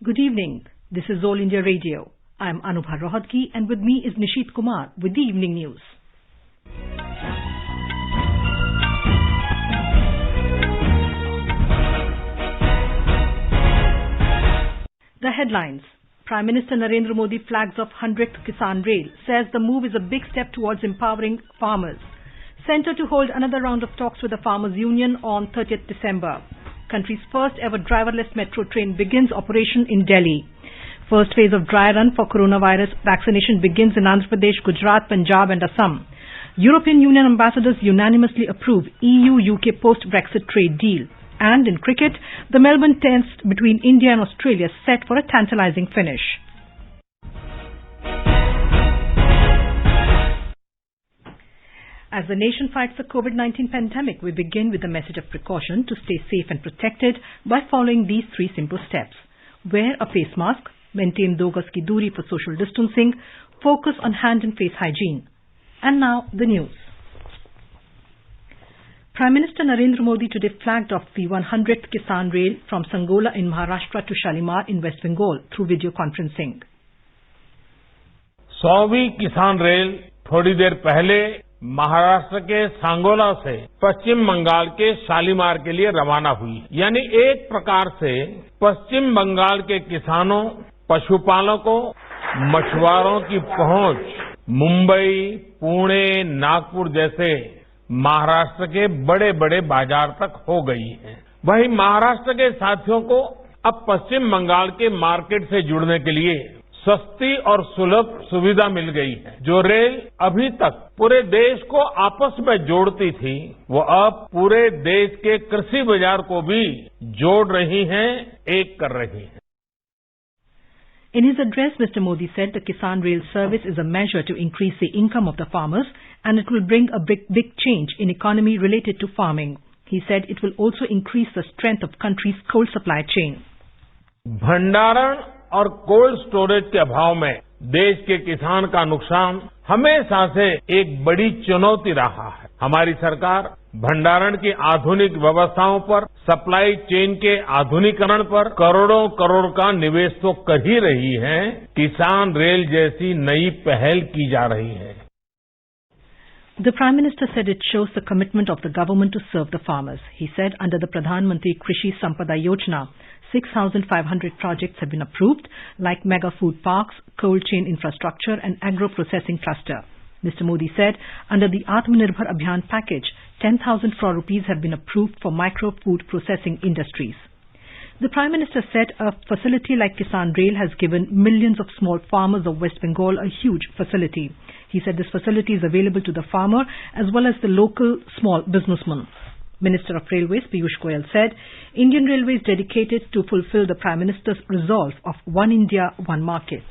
Good evening. This is All India Radio. I am Anubha Rohatgi and with me is Nishit Kumar with the evening news. The headlines. Prime Minister Narendra Modi flags off 100th Kisan Rail, says the move is a big step towards empowering farmers. Centre to hold another round of talks with the Farmers Union on 30th December. Country's first ever driverless metro train begins operation in Delhi. First phase of dry run for coronavirus vaccination begins in Andhra Pradesh, Gujarat, Punjab and Assam. European Union ambassadors unanimously approve EU-UK post-Brexit trade deal. And in cricket, the Melbourne test between India and Australia set for a tantalizing finish. As the nation fights the COVID-19 pandemic, we begin with a message of precaution to stay safe and protected by following these 3 simple steps. Wear a face mask, maintain 2 gaz ki doori for social distancing, focus on hand and face hygiene. And now the news. Prime Minister Narendra Modi today flagged off the 100th Kisan Rail from Sangola in Maharashtra to Shalimar in West Bengal through video conferencing. 100वीं किसान rail थोड़ी देर पहले महाराष्ट्र के सांगोला से पश्चिम बंगाल के शालीमार के लिए रवाना हुई। यानी एक प्रकार से पश्चिम बंगाल के किसानों, पशुपालकों, मछुआरों की पहुंच मुंबई, पुणे, नागपुर जैसे महाराष्ट्र के बड़े बड़े बाजार तक हो गई है। वहीं महाराष्ट्र के साथियों को अब पश्चिम बंगाल के मार्केट से जुड़ने के लिए सस्ती और सुलभ सुविधा मिल गई है। जो रेल अभी तक पूरे देश को आपस में जोड़ती थी, वो अब पूरे देश के कृषि बाजार को भी जोड़ रही है, एक कर रही है। In his address, Mr. Modi said the Kisan Rail service is a measure to increase the income of the farmers and it will bring a big change in economy related to farming. He said it will also increase the strength of country's cold supply chain. भंडारण और cold storage के अभाव में देश के किसान का नुकसान हमेशा से एक बड़ी चुनौती रहा है। हमारी सरकार भंडारण की आधुनिक व्यवस्थाओं पर, सप्लाई चेन के आधुनिकीकरण पर करोड़ों करोड़ का निवेश तो कर ही रही है, किसान रेल जैसी नई पहल की जा रही है। The Prime Minister said it shows the commitment of the government to serve the farmers. He said under the Pradhan Mantri Krishi Sampada Yojana, 6,500 projects have been approved, like mega food parks, cold chain infrastructure and agro-processing cluster. Mr. Modi said under the Atmanirbhar Abhiyan package, 10,000 crore rupees have been approved for micro food processing industries. The Prime Minister said a facility like Kisan Rail has given millions of small farmers of West Bengal a huge facility. He said this facility is available to the farmer as well as the local small businessman. Minister of Railways Piyush Goyal said Indian Railways dedicated to fulfill the Prime Minister's resolve of One India, One Market.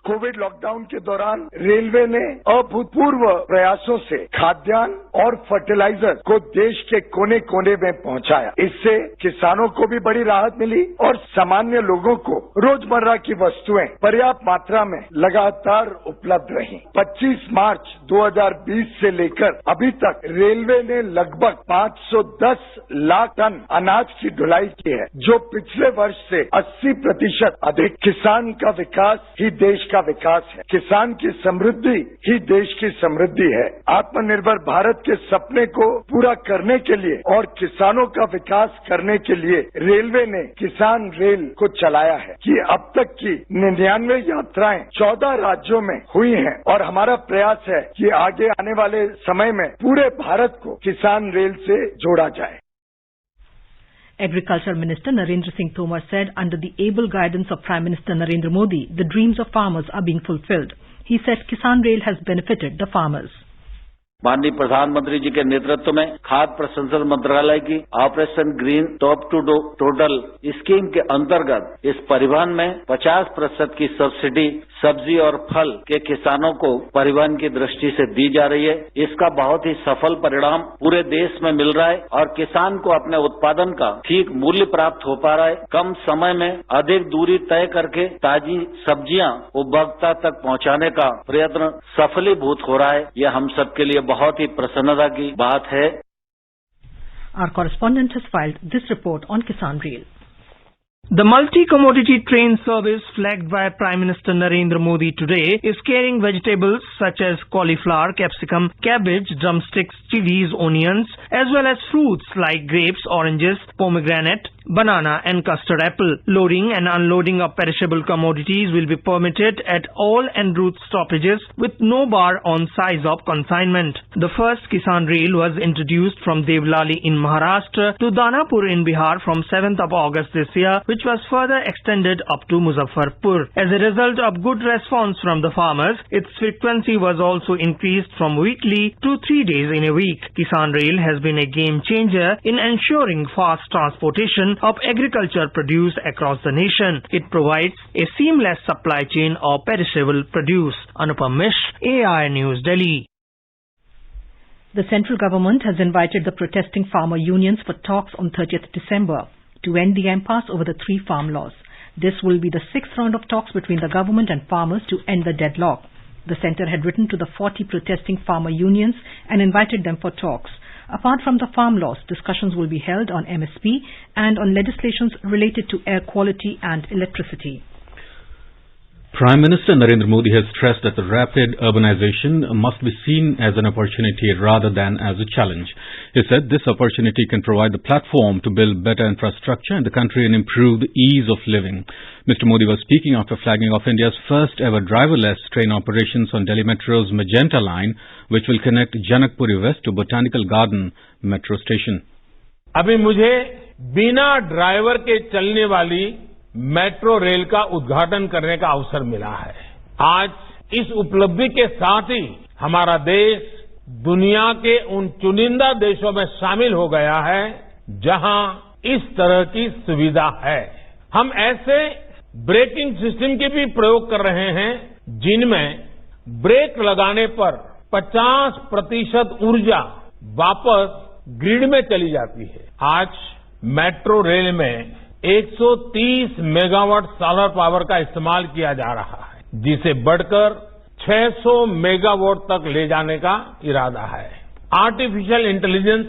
Covid lockdown के दौरान railway ने अभूतपूर्व प्रयासों से खाद्यान्न और fertiliser को देश के कोने कोने में पहुंचाया। इससे किसानों को भी बड़ी राहत मिली और सामान्य लोगों को रोजमर्रा की वस्तुएं पर्याप्त मात्रा में लगातार उपलब्ध रहीं। 25 मार्च 2020 से लेकर अभी तक रेलवे ने लगभग 510 लाख टन अनाज की ढुलाई की है, जो पिछले वर्ष से 80% अधिक। किसान का विकास ही देश का विकास है। किसान की समृद्धि ही देश की समृद्धि है। आत्मनिर्भर भारत के सपने को पूरा करने के लिए और किसानों का विकास करने के लिए रेलवे ने किसान रेल को चलाया है कि अब तक की 99 यात्राएं 14 राज्यों में हुई हैं और हमारा प्रयास है कि आगे आने वाले समय में पूरे भारत को किसान रेल से जोड़ा जाए। Agriculture Minister Narendra Singh Tomar said under the able guidance of Prime Minister Narendra Modi, the dreams of farmers are being fulfilled. He said Kisan Rail has benefited the farmers. माननीय प्रधानमंत्री जी के नेतृत्व में खाद्य प्रसंस्करण मंत्रालय की operation green TOP to total scheme के अंतर्गत इस परिवहन में 50% की सब्सिडी सब्जी और फल के किसानों को परिवहन की दृष्टि से दी जा रही है। इसका बहुत ही सफल परिणाम पूरे देश में मिल रहा है और किसान को अपने उत्पादन का ठीक मूल्य प्राप्त हो पा रहा है। कम समय में अधिक दूरी तय करके ताजी सब्जियां उपभोक्ता तक पहुंचाने का प्रयत्न सफलीभूत हो रहा है। यह हम सबके लिए बहुत ही प्रसन्नता की बात है। Our correspondent has filed this report on Kisan Rail. The multi-commodity train service flagged by Prime Minister Narendra Modi today is carrying vegetables such as cauliflower, capsicum, cabbage, drumsticks, chilies, onions, as well as fruits like grapes, oranges, pomegranate, banana and custard apple. Loading and unloading of perishable commodities will be permitted at all en route stoppages with no bar on size of consignment. The first Kisan Rail was introduced from Devlali in Maharashtra to Danapur in Bihar from 7th of August this year, which was further extended up to Muzaffarpur. As a result of good response from the farmers, its frequency was also increased from weekly to 3 days in a week. Kisan Rail has been a game changer in ensuring fast transportation of agriculture produce across the nation. It provides a seamless supply chain of perishable produce. Anupam Mishra, AI News, Delhi. The central government has invited the protesting farmer unions for talks on 30th December to end the impasse over the 3 farm laws. This will be the 6th round of talks between the government and farmers to end the deadlock. The centre had written to the 40 protesting farmer unions and invited them for talks. Apart from the farm laws, discussions will be held on MSP and on legislations related to air quality and electricity. Prime Minister Narendra Modi has stressed that the rapid urbanization must be seen as an opportunity rather than as a challenge. He said this opportunity can provide the platform to build better infrastructure in the country and improve the ease of living. Mr. Modi was speaking after flagging off India's first ever driverless train operations on Delhi Metro's Magenta line, which will connect Janakpuri West to Botanical Garden metro station. अभी मुझे बिना driver के चलने वाली metro rail का उद्घाटन करने का अवसर मिला है। आज इस उपलब्धि के साथ ही हमारा देश दुनिया के उन चुनिंदा देशों में शामिल हो गया है जहां इस तरह की सुविधा है। हम ऐसे ब्रेकिंग सिस्टम के भी प्रयोग कर रहे हैं जिनमें ब्रेक लगाने पर 50% ऊर्जा वापस ग्रिड में चली जाती है। आज मेट्रो रेल में 130 मेगावाट सोलर पावर का इस्तेमाल किया जा रहा है, जिसे बढ़कर 600 मेगावाट तक ले जाने का इरादा है। आर्टिफिशियल इंटेलिजेंस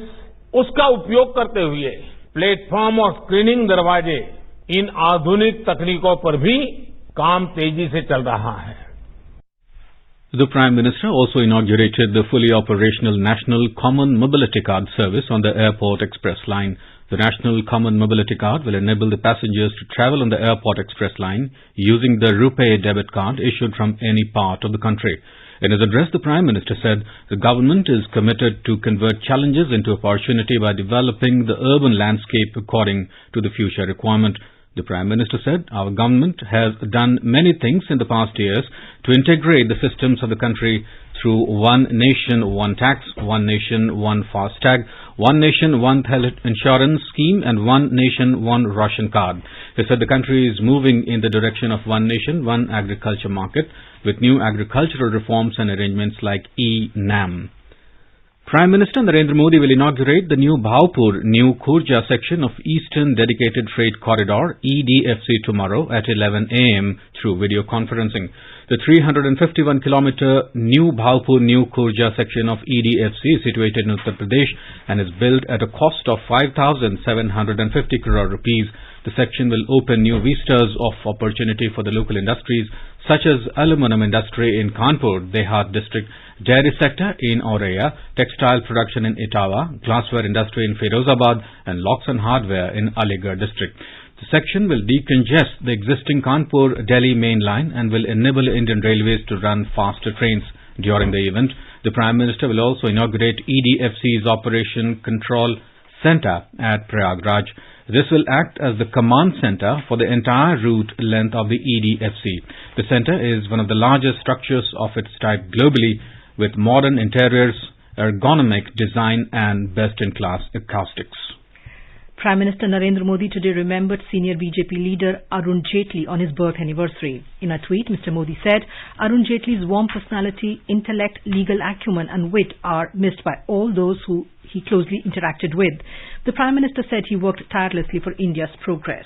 उसका उपयोग करते हुए प्लेटफॉर्म और स्क्रीनिंग दरवाजे, इन आधुनिक तकनीकों पर भी काम तेजी से चल रहा है। The Prime Minister also inaugurated the fully operational National Common Mobility Card service on the Airport Express line. The National Common Mobility Card will enable the passengers to travel on the Airport Express line using the RuPay debit card issued from any part of the country. In his address, the Prime Minister said the government is committed to convert challenges into opportunity by developing the urban landscape according to the future requirement. The Prime Minister said our government has done many things in the past years to integrate the systems of the country through One Nation, One Tax, One Nation, One FASTag, One Nation, One Health Insurance Scheme and One Nation, One Ration Card. He said the country is moving in the direction of One Nation, One Agriculture Market with new agricultural reforms and arrangements like e-NAM. Prime Minister Narendra Modi will inaugurate the new Bhaupur, New Khurja section of Eastern Dedicated Freight Corridor EDFC tomorrow at 11 a.m. through video conferencing. The 351-kilometer New Bhaupur, New Khurja section of EDFC is situated in Uttar Pradesh and is built at a cost of 5,750 crore rupees. The section will open new vistas of opportunity for the local industries such as aluminum industry in Kanpur, Dehat district, dairy sector in Auraiya, textile production in Etawah, glassware industry in Firozabad and locks and hardware in Aligarh district. The section will decongest the existing Kanpur-Delhi main line and will enable Indian Railways to run faster trains. During the event, the Prime Minister will also inaugurate EDFC's Operation Control Centre at Prayagraj. This will act as the command centre for the entire route length of the EDFC. The centre is one of the largest structures of its type globally with modern interiors, ergonomic design and best-in-class acoustics. Prime Minister Narendra Modi today remembered senior BJP leader Arun Jaitley on his birth anniversary. In a tweet, Mr. Modi said, Arun Jaitley's warm personality, intellect, legal acumen and wit are missed by all those who he closely interacted with. The Prime Minister said he worked tirelessly for India's progress.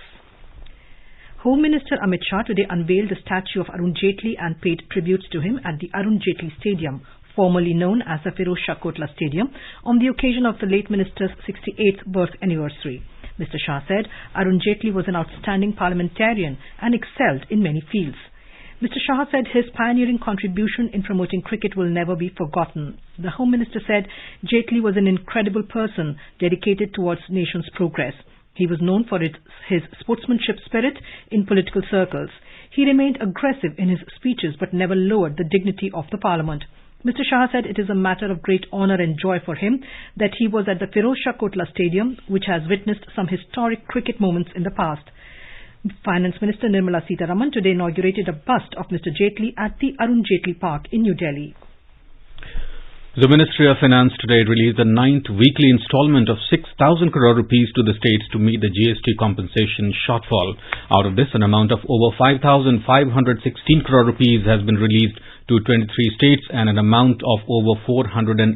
Home Minister Amit Shah today unveiled the statue of Arun Jaitley and paid tributes to him at the Arun Jaitley Stadium, formerly known as the Firoz Shah Kotla Stadium, on the occasion of the late Minister's 68th birth anniversary. Mr. Shah said Arun Jaitley was an outstanding parliamentarian and excelled in many fields. Mr. Shah said his pioneering contribution in promoting cricket will never be forgotten. The Home Minister said Jaitley was an incredible person dedicated towards nation's progress. He was known for his sportsmanship spirit in political circles. He remained aggressive in his speeches but never lowered the dignity of the Parliament. Mr. Shah said it is a matter of great honour and joy for him that he was at the Firozshah Kotla Stadium, which has witnessed some historic cricket moments in the past. Finance Minister Nirmala Sitharaman today inaugurated a bust of Mr. Jaitley at the Arun Jaitley Park in New Delhi. The Ministry of Finance today released the 9th weekly installment of 6,000 crore rupees to the states to meet the GST compensation shortfall. Out of this, an amount of over 5,516 crore rupees has been released to 23 states and an amount of over 483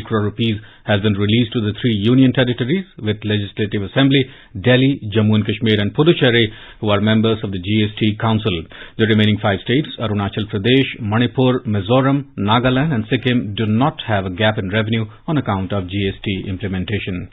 crore rupees has been released to the 3 union territories with Legislative Assembly, Delhi, Jammu and Kashmir and Puducherry, who are members of the GST Council. The remaining 5 states, Arunachal Pradesh, Manipur, Mizoram, Nagaland and Sikkim, do not have a gap in revenue on account of GST implementation.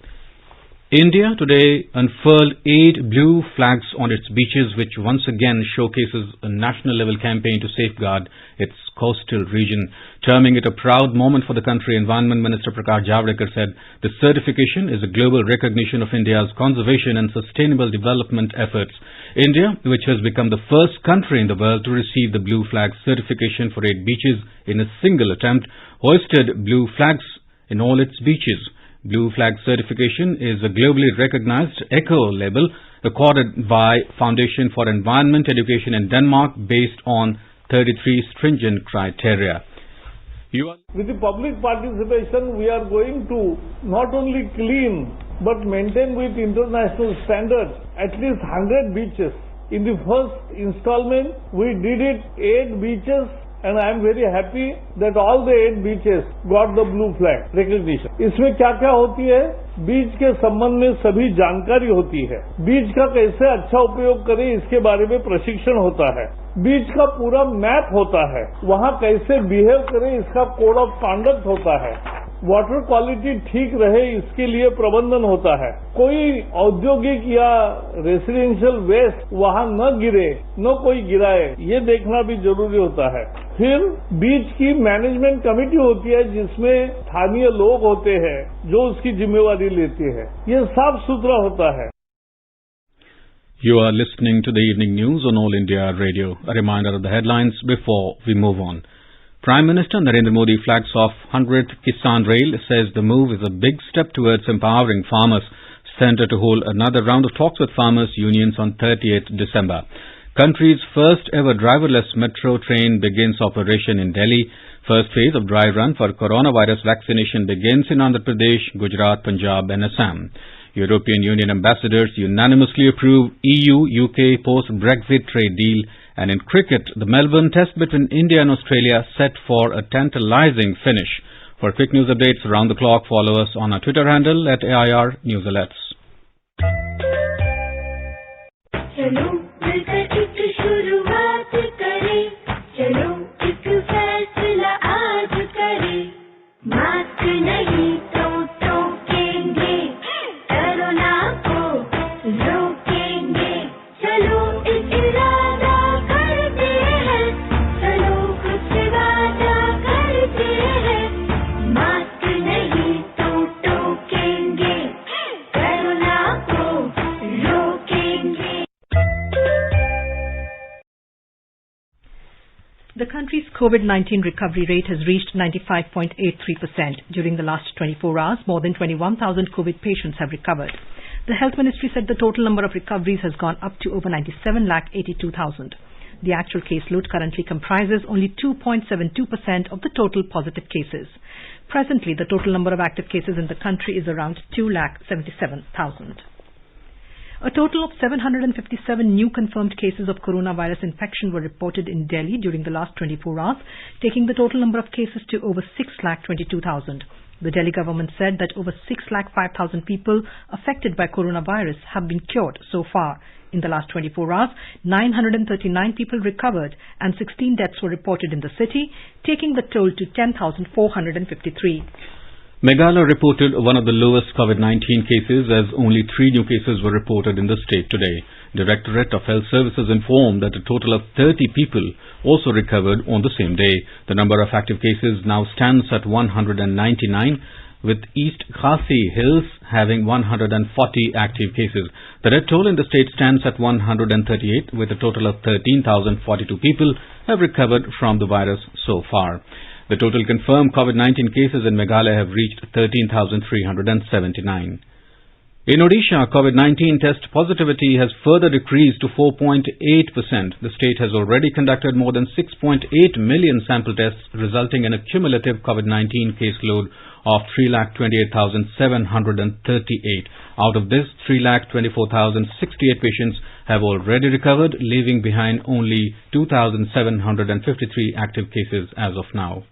India today unfurled 8 blue flags on its beaches, which once again showcases a national-level campaign to safeguard its coastal region. Terming it a proud moment for the country, Environment Minister Prakash Javadekar said the certification is a global recognition of India's conservation and sustainable development efforts. India, which has become the first country in the world to receive the blue flag certification for 8 beaches in a single attempt, hoisted blue flags in all its beaches. Blue flag certification is a globally recognized eco-label accorded by Foundation for Environment Education in Denmark based on 33 stringent criteria. With the public participation, we are going to not only clean but maintain with international standards at least 100 beaches. In the first installment, we did it 8 beaches. And I am very happy that all the 8 beaches got the blue flag recognition. इसमें क्या क्या होती है? बीच के संबंध में सभी जानकारी होती है. बीच का कैसे अच्छा उपयोग करें इसके बारे में प्रशिक्षण होता है. बीच का पूरा मैप होता है. वहाँ कैसे बिहेव करें इसका कोड ऑफ कॉन्डक्ट होता है. वाटर क्वालिटी ठीक रहे इसके लिए प्रबंधन होता है. कोई औद्योगिक या रेसिडेंशियल वेस्ट वहाँ न गिरे, न कोई गिराए, ये देखना भी जरूरी होता है. फिर बीच की मैनेजमेंट कमेटी होती है जिसमें स्थानीय लोग होते हैं जो उसकी जिम्मेवारी लेते हैं. ये साफ सुथरा होता है. You are listening to the evening news on All India Radio. A reminder of the headlines before we move on. Prime Minister Narendra Modi flags off 100th Kisan Rail, says the move is a big step towards empowering farmers. Centre to hold another round of talks with farmers' unions on 30th December. Country's first ever driverless metro train begins operation in Delhi. First phase of dry run for coronavirus vaccination begins in Andhra Pradesh, Gujarat, Punjab and Assam. European Union ambassadors unanimously approve EU-UK post-Brexit trade deal. And in cricket, the Melbourne Test between India and Australia set for a tantalizing finish. For quick news updates around the clock, follow us on our Twitter handle at AIR News Alerts. चलो मिलकर एक शुरुआत करें, चलो एक फैसला आज करें, मास्क नहीं तो टोकेंगे, कोरोना को रोकेंगे, चलो एक इरादा करते हैं, चलो कुछ वादा करते हैं, मास्क नहीं तो टोकेंगे, कोरोना को रोकेंगे. The country's COVID-19 recovery rate has reached 95.83%. During the last 24 hours, more than 21,000 COVID patients have recovered. The Health Ministry said the total number of recoveries has gone up to over 97,82,000. The actual caseload currently comprises only 2.72% of the total positive cases. Presently, the total number of active cases in the country is around 2,77,000. A total of 757 new confirmed cases of coronavirus infection were reported in Delhi during the last 24 hours, taking the total number of cases to over 6,22,000. The Delhi government said that over 6,05,000 people affected by coronavirus have been cured so far. In the last 24 hours, 939 people recovered and 16 deaths were reported in the city, taking the toll to 10,453. Meghalaya reported one of the lowest COVID-19 cases as only 3 new cases were reported in the state today. Directorate of Health Services informed that a total of 30 people also recovered on the same day. The number of active cases now stands at 199, with East Khasi Hills having 140 active cases. The death toll in the state stands at 138, with a total of 13,042 people have recovered from the virus so far. The total confirmed COVID-19 cases in Meghalaya have reached 13,379. In Odisha, COVID-19 test positivity has further decreased to 4.8%. The state has already conducted more than 6.8 million sample tests, resulting in a cumulative COVID-19 caseload of 3,28,738. Out of this, 3,24,068 patients have already recovered, leaving behind only 2,753 active cases as of now.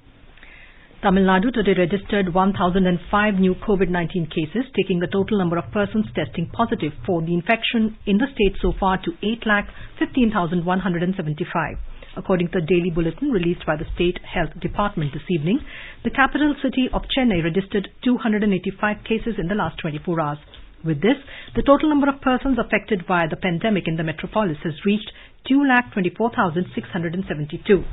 Tamil Nadu today registered 1,005 new COVID-19 cases, taking the total number of persons testing positive for the infection in the state so far to 8,15,175. According to the daily bulletin released by the State Health Department this evening, the capital city of Chennai registered 285 cases in the last 24 hours. With this, the total number of persons affected by the pandemic in the metropolis has reached 2,24,672.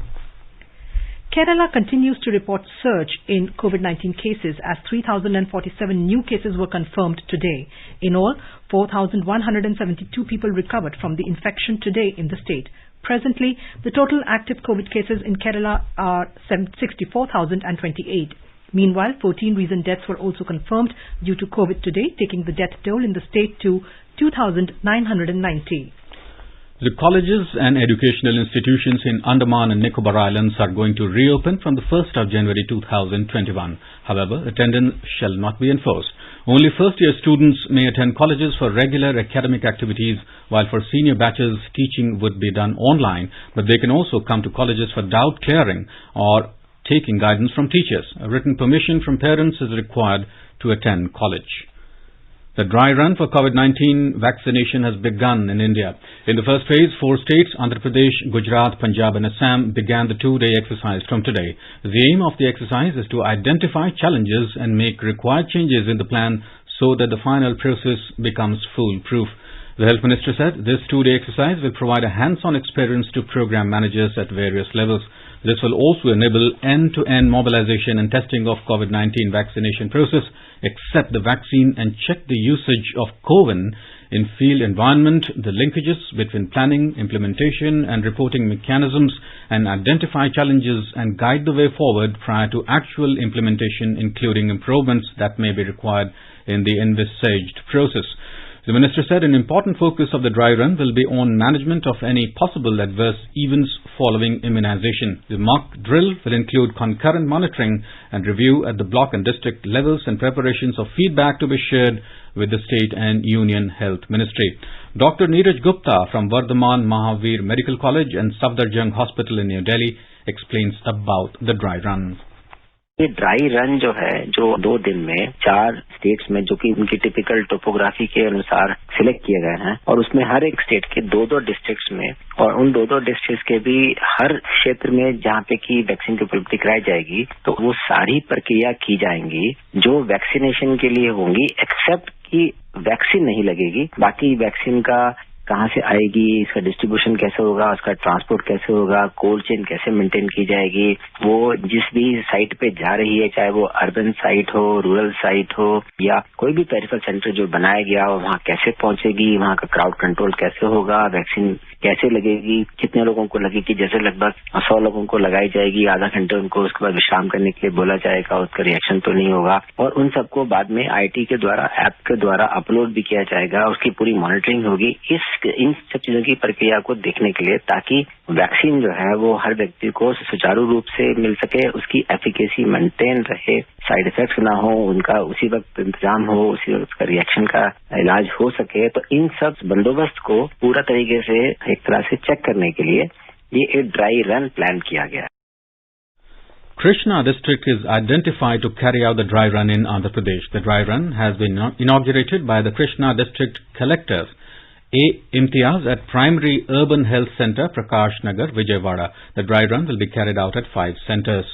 Kerala continues to report surge in COVID-19 cases as 3,047 new cases were confirmed today. In all, 4,172 people recovered from the infection today in the state. Presently, the total active COVID cases in Kerala are 64,028. Meanwhile, 14 recent deaths were also confirmed due to COVID today, taking the death toll in the state to 2,990. The colleges and educational institutions in Andaman and Nicobar Islands are going to reopen from the 1st of January 2021. However, attendance shall not be enforced. Only first-year students may attend colleges for regular academic activities, while for senior batches, teaching would be done online, but they can also come to colleges for doubt clearing or taking guidance from teachers. A written permission from parents is required to attend college. The dry run for COVID-19 vaccination has begun in India. In the first phase, 4 states, Andhra Pradesh, Gujarat, Punjab and Assam, began the 2-day exercise from today. The aim of the exercise is to identify challenges and make required changes in the plan so that the final process becomes foolproof. The Health Minister said this 2-day exercise will provide a hands-on experience to program managers at various levels. This will also enable end-to-end mobilization and testing of COVID-19 vaccination process, accept the vaccine and check the usage of CoWIN in field environment, the linkages between planning, implementation and reporting mechanisms, and identify challenges and guide the way forward prior to actual implementation, including improvements that may be required in the envisaged process. The Minister said an important focus of the dry run will be on management of any possible adverse events following immunization. The mock drill will include concurrent monitoring and review at the block and district levels and preparations of feedback to be shared with the State and Union Health Ministry. Dr. Neeraj Gupta from Vardhaman Mahavir Medical College and Safdarjung Hospital in New Delhi explains about the dry run. ये dry run जो है, जो 2 दिन में 4 states में, जो कि उनकी टिपिकल टोपोग्राफी के अनुसार सिलेक्ट किए गए हैं, और उसमें हर एक स्टेट के 2-2 डिस्ट्रिक्ट्स में, और उन 2-2 डिस्ट्रिक्ट्स के भी हर क्षेत्र में जहाँ पे की वैक्सीन की उपलब्धि कराई जाएगी, तो वो सारी प्रक्रिया की जाएंगी जो वैक्सीनेशन के लिए होंगी, एक्सेप्ट कि वैक्सीन नहीं लगेगी। बाकी वैक्सीन का कहाँ से आएगी, इसका डिस्ट्रीब्यूशन कैसे होगा, उसका ट्रांसपोर्ट कैसे होगा, कोल्ड चेन कैसे मेंटेन की जाएगी, वो जिस भी साइट पे जा रही है, चाहे वो अर्बन साइट हो, रूरल साइट हो या कोई भी पेरिफेरल सेंटर जो बनाया गया हो, वहाँ कैसे पहुंचेगी, वहाँ का क्राउड कंट्रोल कैसे होगा, वैक्सीन कैसे लगेगी, कितने लोगों को लगेगी। जैसे लगभग 100 लोगों को लगाई जाएगी, आधा घंटे उनको उसके बाद विश्राम करने के लिए बोला जाएगा, उसका रिएक्शन तो नहीं होगा, और उन सबको बाद में IT के द्वारा, ऐप के द्वारा अपलोड भी किया जाएगा, उसकी पूरी मॉनिटरिंग होगी इन सब चीजों की प्रक्रिया को देखने के लिए, ताकि वैक्सीन जो है वो हर व्यक्ति को सुचारू रूप से मिल सके, उसकी एफिकेसी मेंटेन रहे, साइड इफेक्ट्स ना हो, उनका उसी वक्त इंतजाम हो, उसी वक्त का रिएक्शन का इलाज हो सके। तो इन सब बंदोबस्त को पूरा तरीके से एक तरह से चेक करने के लिए ये एक ड्राई रन प्लान किया गया है। Krishna district is identified to carry out the dry run in Andhra Pradesh. The dry run has been inaugurated by the Krishna district collector A. Imtiaz at Primary Urban Health Center, Prakash Nagar, Vijayawada. The dry run will be carried out at 5 centers.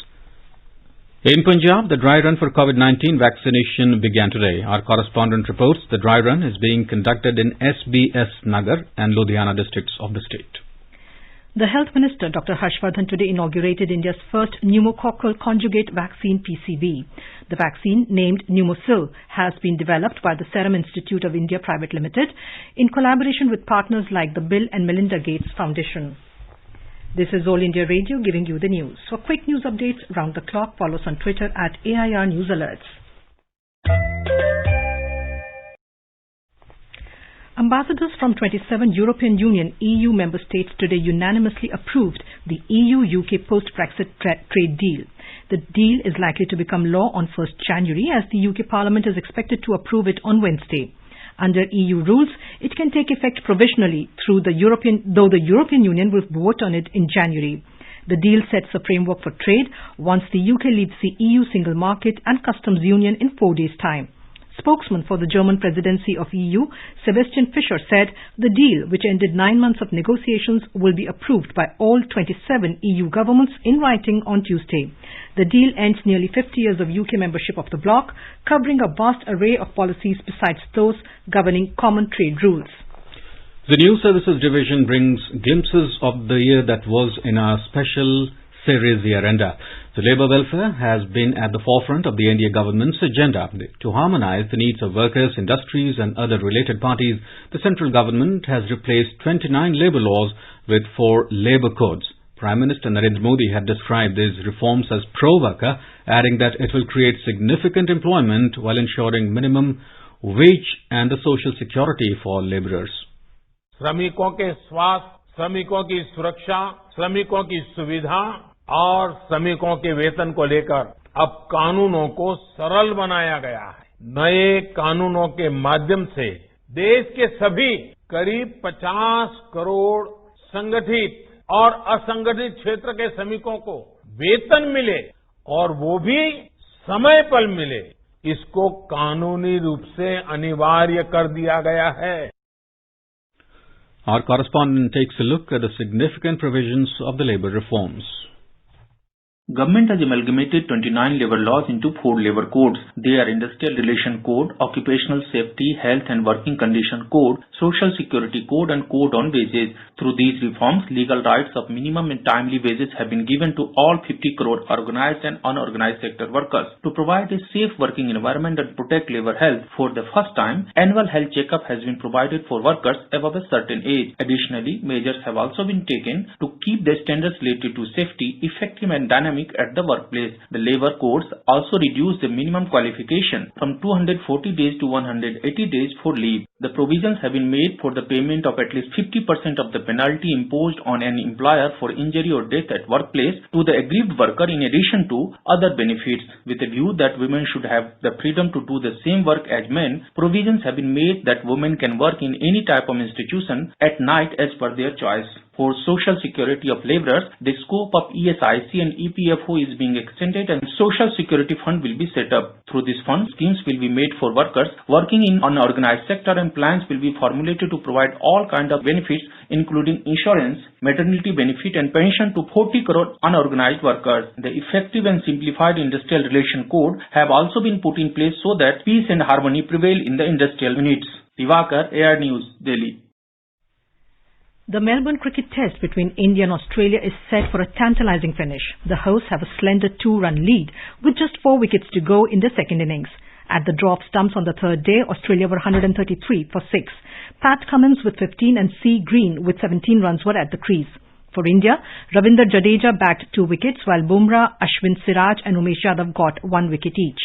In Punjab, the dry run for COVID-19 vaccination began today. Our correspondent reports the dry run is being conducted in SBS Nagar and Ludhiana districts of the state. The Health Minister, Dr. Harshvardhan, today inaugurated India's first pneumococcal conjugate vaccine PCV. The vaccine, named Pneumosil, has been developed by the Serum Institute of India Private Limited in collaboration with partners like the Bill and Melinda Gates Foundation. This is All India Radio giving you the news. For quick news updates round the clock, follow us on Twitter at AIR News Alerts. Ambassadors from 27 European Union EU member states today unanimously approved the EU-UK post-Brexit trade deal. The deal is likely to become law on 1st January as the UK Parliament is expected to approve it on Wednesday. Under EU rules, it can take effect provisionally though the European Union will vote on it in January. The deal sets a framework for trade once the UK leaves the EU single market and customs union in 4 days' time. Spokesman for the German presidency of EU, Sebastian Fischer, said the deal, which ended 9 months of negotiations, will be approved by all 27 EU governments in writing on Tuesday. The deal ends nearly 50 years of UK membership of the bloc, covering a vast array of policies besides those governing common trade rules. The News Services Division brings glimpses of the year that was in our special series Yarenda. The labour welfare has been at the forefront of the NDA government's agenda. To harmonise the needs of workers, industries and other related parties, the central government has replaced 29 labour laws with 4 labour codes. Prime Minister Narendra Modi had described these reforms as pro-worker, adding that it will create significant employment while ensuring minimum wage and the social security for labourers. श्रमिकों के स्वास्थ्य, श्रमिकों की सुरक्षा, श्रमिकों की सुविधा और श्रमिकों के वेतन को लेकर अब कानूनों को सरल बनाया गया है। नए कानूनों के माध्यम से देश के सभी करीब 50 करोड़ संगठित और असंगठित क्षेत्र के श्रमिकों को वेतन मिले और वो भी समय पर मिले, इसको कानूनी रूप से अनिवार्य कर दिया गया है। Our correspondent takes a look at the significant provisions of the labour reforms. Government has amalgamated 29 labour laws into 4 labour codes. They are Industrial Relation Code, Occupational Safety, Health and Working Condition Code, Social Security Code and Code on Wages. Through these reforms, legal rights of minimum and timely wages have been given to all 50 crore organized and unorganized sector workers. To provide a safe working environment and protect labour health, for the first time, annual health checkup has been provided for workers above a certain age. Additionally, measures have also been taken to keep the standards related to safety effective and dynamic at the workplace. The labour codes also reduced the minimum qualification from 240 days to 180 days for leave. The provisions have been made for the payment of at least 50% of the penalty imposed on an employer for injury or death at workplace to the aggrieved worker in addition to other benefits. With a view that women should have the freedom to do the same work as men, provisions have been made that women can work in any type of institution at night as per their choice. For social security of labourers, the scope of ESIC and EPFO is being extended and Social Security Fund will be set up. Through this fund, schemes will be made for workers working in unorganized sector and plans will be formulated to provide all kinds of benefits including insurance, maternity benefit and pension to 40 crore unorganized workers. The effective and simplified Industrial Relation Code have also been put in place so that peace and harmony prevail in the industrial units. Divakar, AR News, Delhi. The Melbourne cricket test between India and Australia is set for a tantalising finish. The hosts have a slender 2-run lead with just 4 wickets to go in the second innings. At the drop stumps on the third day, Australia were 133 for 6. Pat Cummins with 15 and C. Green with 17 runs were at the crease. For India, Ravindra Jadeja bagged 2 wickets while Bumrah, Ashwin Siraj and Umesh Yadav got 1 wicket each.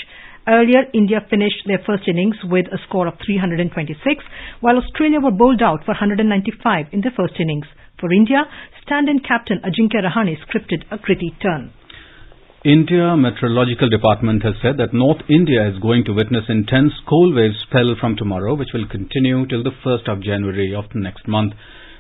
Earlier, India finished their first innings with a score of 326, while Australia were bowled out for 195 in the first innings. For India, stand-in captain Ajinkya Rahane scripted a gritty turn. India Meteorological Department has said that North India is going to witness intense cold wave spell from tomorrow, which will continue till the 1st of January of the next month.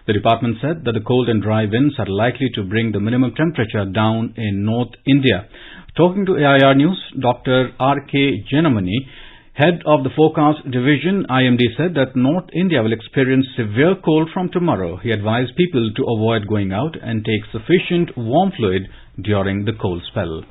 The department said that the cold and dry winds are likely to bring the minimum temperature down in North India. Talking to AIR News, Dr. R.K. Janamani, head of the Forecast Division, IMD, said that North India will experience severe cold from tomorrow. He advised people to avoid going out and take sufficient warm fluid during the cold spell.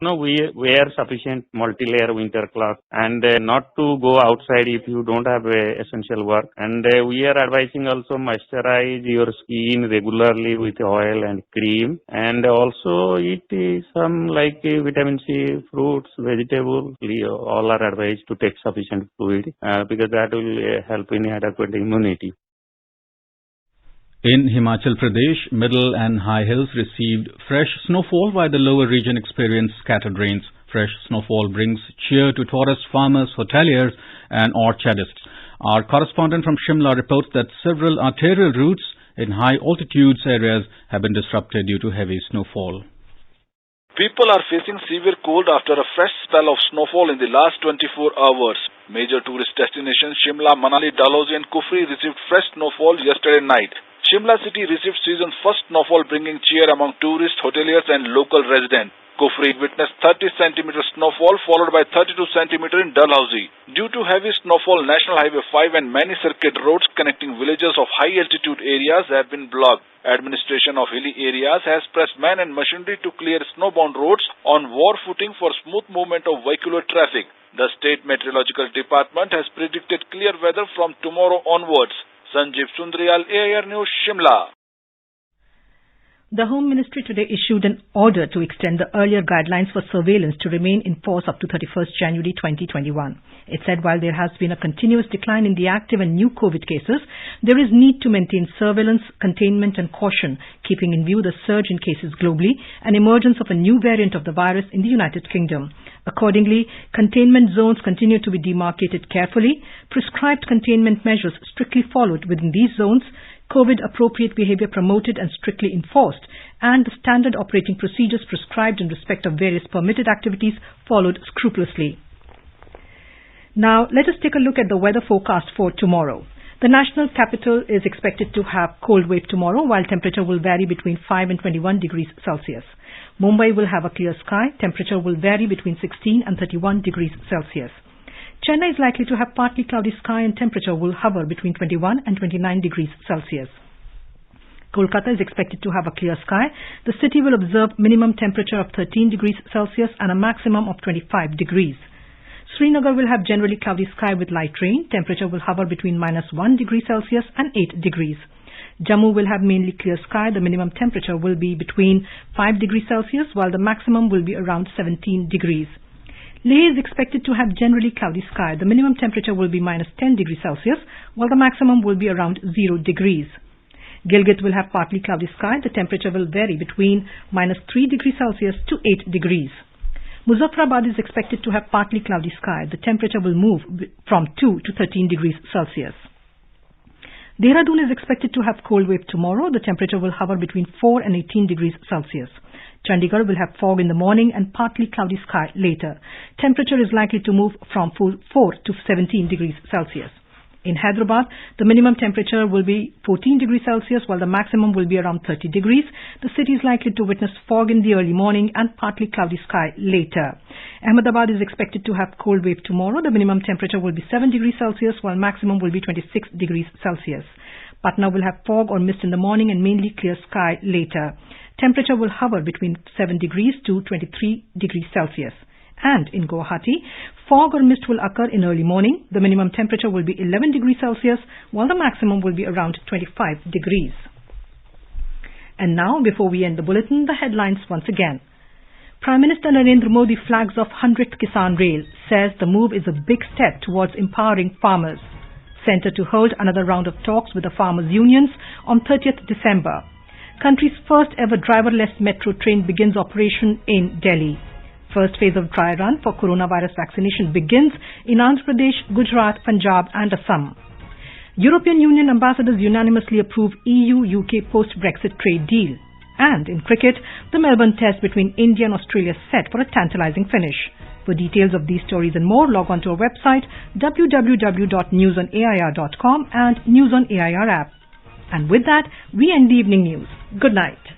We wear sufficient multi-layer winter cloth and not to go outside if you don't have essential work. And we are advising also moisturize your skin regularly with oil and cream, and also eat some like vitamin C, fruits, vegetables. All are advised to take sufficient fluid because that will help in adequate immunity. In Himachal Pradesh, middle and high hills received fresh snowfall while the lower region experienced scattered rains. Fresh snowfall brings cheer to tourist farmers, hoteliers and orchardists. Our correspondent from Shimla reports that several arterial routes in high altitudes areas have been disrupted due to heavy snowfall. People are facing severe cold after a fresh spell of snowfall in the last 24 hours. Major tourist destinations Shimla, Manali, Dalhousie and Kufri received fresh snowfall yesterday night. Shimla city received season's first snowfall, bringing cheer among tourists, hoteliers and local residents. Kufri witnessed 30 cm snowfall followed by 32 cm in Dalhousie. Due to heavy snowfall, National Highway 5 and many circuit roads connecting villages of high altitude areas have been blocked. Administration of hilly areas has pressed man and machinery to clear snowbound roads on war footing for smooth movement of vehicular traffic. The State Meteorological Department has predicted clear weather from tomorrow onwards. Sanjeev Sundrial, AIR News, Shimla. The Home Ministry today issued an order to extend the earlier guidelines for surveillance to remain in force up to 31st January 2021. It said while there has been a continuous decline in the active and new COVID cases, there is need to maintain surveillance, containment and caution, keeping in view the surge in cases globally and emergence of a new variant of the virus in the United Kingdom. Accordingly, containment zones continue to be demarcated carefully, prescribed containment measures strictly followed within these zones, COVID-appropriate behavior promoted and strictly enforced, and the standard operating procedures prescribed in respect of various permitted activities followed scrupulously. Now, let us take a look at the weather forecast for tomorrow. The national capital is expected to have cold wave tomorrow, while temperature will vary between 5 and 21 degrees Celsius. Mumbai will have a clear sky. Temperature will vary between 16 and 31 degrees Celsius. Chennai is likely to have partly cloudy sky and temperature will hover between 21 and 29 degrees Celsius. Kolkata is expected to have a clear sky. The city will observe minimum temperature of 13 degrees Celsius and a maximum of 25 degrees. Srinagar will have generally cloudy sky with light rain. Temperature will hover between -1 degree Celsius and 8 degrees. Jammu will have mainly clear sky. The minimum temperature will be between 5 degrees Celsius while the maximum will be around 17 degrees. Leh is expected to have generally cloudy sky. The minimum temperature will be -10 degrees Celsius, while the maximum will be around 0 degrees. Gilgit will have partly cloudy sky. The temperature will vary between -3 degrees Celsius to 8 degrees. Muzaffarabad is expected to have partly cloudy sky. The temperature will move from 2 to 13 degrees Celsius. Dehradun is expected to have cold wave tomorrow. The temperature will hover between 4 and 18 degrees Celsius. Chandigarh will have fog in the morning and partly cloudy sky later. Temperature is likely to move from 4 to 17 degrees Celsius. In Hyderabad, the minimum temperature will be 14 degrees Celsius while the maximum will be around 30 degrees. The city is likely to witness fog in the early morning and partly cloudy sky later. Ahmedabad is expected to have cold wave tomorrow. The minimum temperature will be 7 degrees Celsius while maximum will be 26 degrees Celsius. Patna will have fog or mist in the morning and mainly clear sky later. Temperature will hover between 7 degrees to 23 degrees Celsius. And in Guwahati, fog or mist will occur in early morning. The minimum temperature will be 11 degrees Celsius, while the maximum will be around 25 degrees. And now, before we end the bulletin, the headlines once again. Prime Minister Narendra Modi flags off 100th Kisan Rail, says the move is a big step towards empowering farmers. Centre to hold another round of talks with the farmers' unions on 30th December. Country's first ever driverless metro train begins operation in Delhi. First phase of dry run for coronavirus vaccination begins in Andhra Pradesh, Gujarat, Punjab and Assam. European Union ambassadors unanimously approve EU-UK post-Brexit trade deal. And in cricket, the Melbourne Test between India and Australia set for a tantalizing finish. For details of these stories and more, log on to our website www.newsonair.com and News on AIR app. And with that, we end the evening news. Good night.